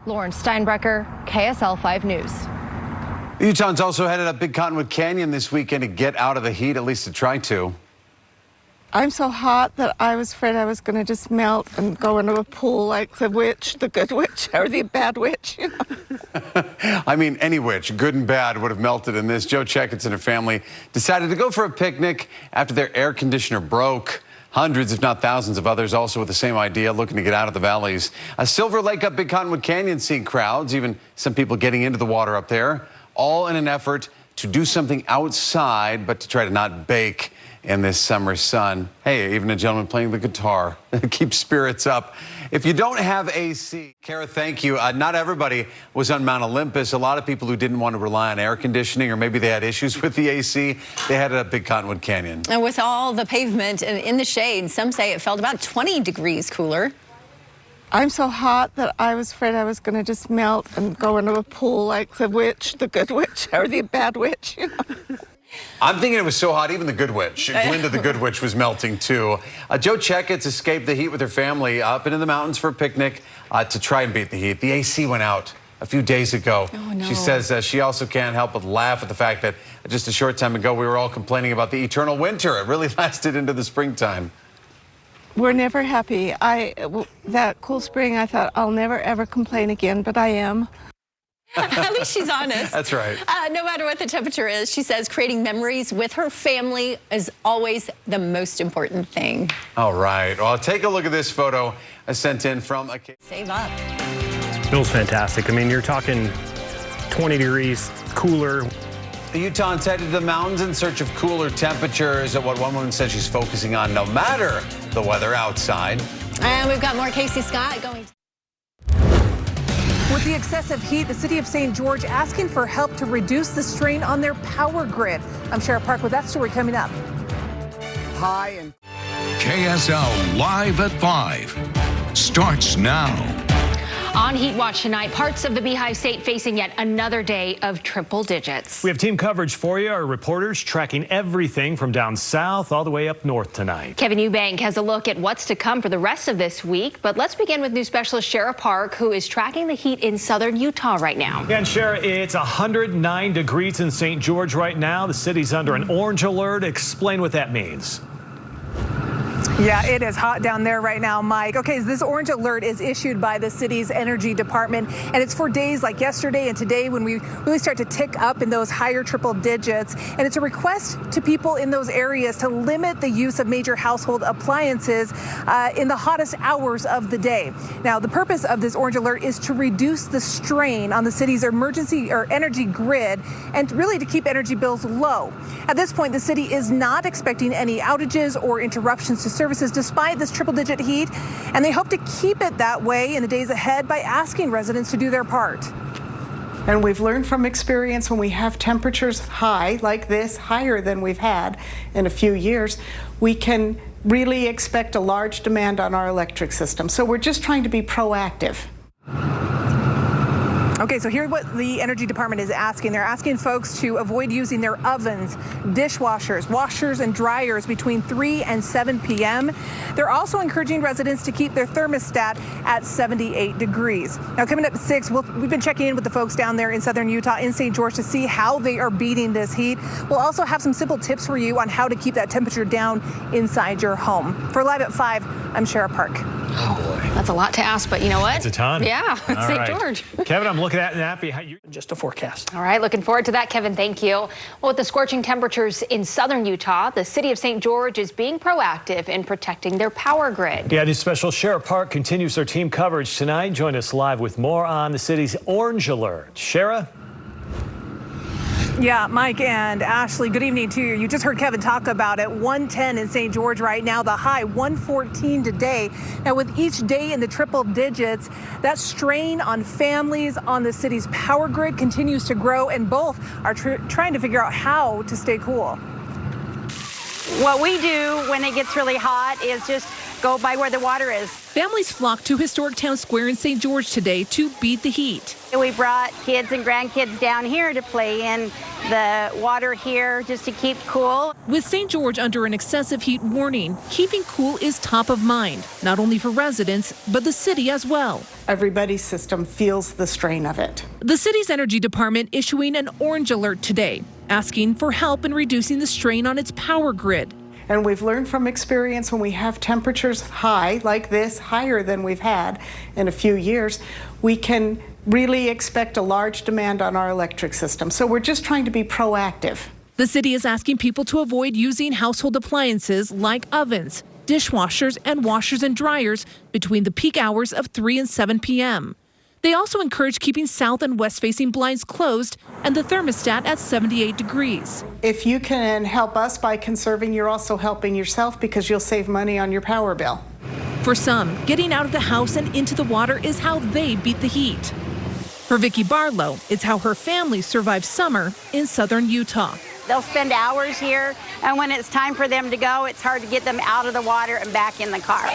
Lauren Steinbrecher, KSL-5 News. The Utahns also headed up Big Cottonwood Canyon this weekend to get out of the heat, at least to try to. I'm so hot that I was afraid I was going to just melt and go into a pool like the witch, the good witch, or the bad witch, you know. I mean, any witch, good and bad, would have melted in this. Joe Checketts and her family decided to go for a picnic after their air conditioner broke. Hundreds, if not thousands of others also with the same idea, looking to get out of the valleys. A Silver Lake up Big Cottonwood Canyon seeing crowds, even some people getting into the water up there, all in an effort to do something outside, but to try to not bake in this summer sun. Hey, even a gentleman playing the guitar. Keep spirits up. If you don't have AC, Kara, thank you. Not everybody was on Mount Olympus. A lot of people who didn't want to rely on air conditioning, or maybe they had issues with the AC, they had it at Big Cottonwood Canyon. And with all the pavement and in the shade, some say it felt about 20 degrees cooler. I'm so hot that I was afraid I was going to just melt and go into a pool like the witch, the good witch, or the bad witch, you know. I'm thinking it was so hot, even the Good Witch, Glinda the Good Witch, was melting too. Joe Checketts escaped the heat with her family up into the mountains for a picnic to try and beat the heat. The AC went out a few days ago. Oh, no. She says she also can't help but laugh at the fact that just a short time ago we were all complaining about the eternal winter. It really lasted into the springtime. We're never happy. That cool spring, I thought I'll never ever complain again, but I am. At least she's honest. That's right. No matter what the temperature is, she says creating memories with her family is always the most important thing. All right. Well, take a look at this photo sent in from a... Save up. Feels fantastic. I mean, you're talking 20 degrees cooler. The Utahns headed to the mountains in search of cooler temperatures at what one woman said she's focusing on no matter the weather outside. And we've got more Casey Scott going. With the excessive heat, the city of St. George asking for help to reduce the strain on their power grid. I'm Sheriff Park with that story coming up. Hi and KSL Live at 5 starts now. On Heat Watch tonight, parts of the Beehive State facing yet another day of triple digits. We have team coverage for you. Our reporters tracking everything from down south all the way up north tonight. Kevin Eubank has a look at what's to come for the rest of this week. But let's begin with news specialist Shara Park, who is tracking the heat in southern Utah right now. Yeah, and Shara, it's 109 degrees in St. George right now. The city's under an orange alert. Explain what that means. Yeah, it is hot down there right now, Mike. Okay, so this orange alert is issued by the city's energy department, and it's for days like yesterday and today when we really start to tick up in those higher triple digits. And it's a request to people in those areas to limit the use of major household appliances in the hottest hours of the day. Now, the purpose of this orange alert is to reduce the strain on the city's emergency or energy grid and really to keep energy bills low. At this point, the city is not expecting any outages or interruptions to services despite this triple-digit heat, and they hope to keep it that way in the days ahead by asking residents to do their part. And we've learned from experience when we have temperatures high like this, higher than we've had in a few years, we can really expect a large demand on our electric system. So we're just trying to be proactive. Okay, so here's what the energy department is asking. They're asking folks to avoid using their ovens, dishwashers, washers, and dryers between 3 and 7 p.m. They're also encouraging residents to keep their thermostat at 78 degrees. Now, coming up at 6, we've been checking in with the folks down there in southern Utah, in St. George, to see how they are beating this heat. We'll also have some simple tips for you on how to keep that temperature down inside your home. For Live at 5, I'm Shara Park. Oh, boy. That's a lot to ask, but you know what? It's a ton. Yeah, St. Right. George. Kevin, I'm looking at that. Just a forecast. All right, looking forward to that, Kevin. Thank you. Well, with the scorching temperatures in southern Utah, the city of St. George is being proactive in protecting their power grid. Yeah, news special Shara Park continues their team coverage tonight. Join us live with more on the city's orange alert. Shara? Yeah, Mike and Ashley, good evening to you. You just heard Kevin talk about it. 110 in St. George right now, the high 114 today. Now, with each day in the triple digits, that strain on families on the city's power grid continues to grow, and both are trying to figure out how to stay cool. What we do when it gets really hot is just go by where the water is. Families flocked to historic town square in St. George today to beat the heat. We brought kids and grandkids down here to play in the water here just to keep cool. With St. George under an excessive heat warning, keeping cool is top of mind, not only for residents, but the city as well. Everybody's system feels the strain of it. The city's energy department issuing an orange alert today, asking for help in reducing the strain on its power grid. And we've learned from experience when we have temperatures high, like this, higher than we've had in a few years, we can really expect a large demand on our electric system. So we're just trying to be proactive. The city is asking people to avoid using household appliances like ovens, dishwashers, and washers and dryers between the peak hours of 3 and 7 p.m. They also encourage keeping south and west-facing blinds closed and the thermostat at 78 degrees. If you can help us by conserving, you're also helping yourself because you'll save money on your power bill. For some, getting out of the house and into the water is how they beat the heat. For Vicki Barlow, it's how her family survived summer in southern Utah. They'll spend hours here, and when it's time for them to go, it's hard to get them out of the water and back in the car.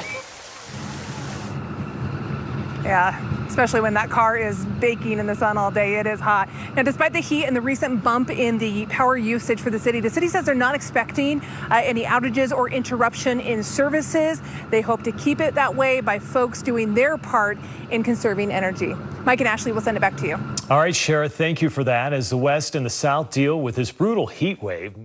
Yeah, especially when that car is baking in the sun all day. It is hot. Now, despite the heat and the recent bump in the power usage for the city says they're not expecting any outages or interruption in services. They hope to keep it that way by folks doing their part in conserving energy. Mike and Ashley, we'll send it back to you. All right, Shara, thank you for that. As the West and the South deal with this brutal heat wave.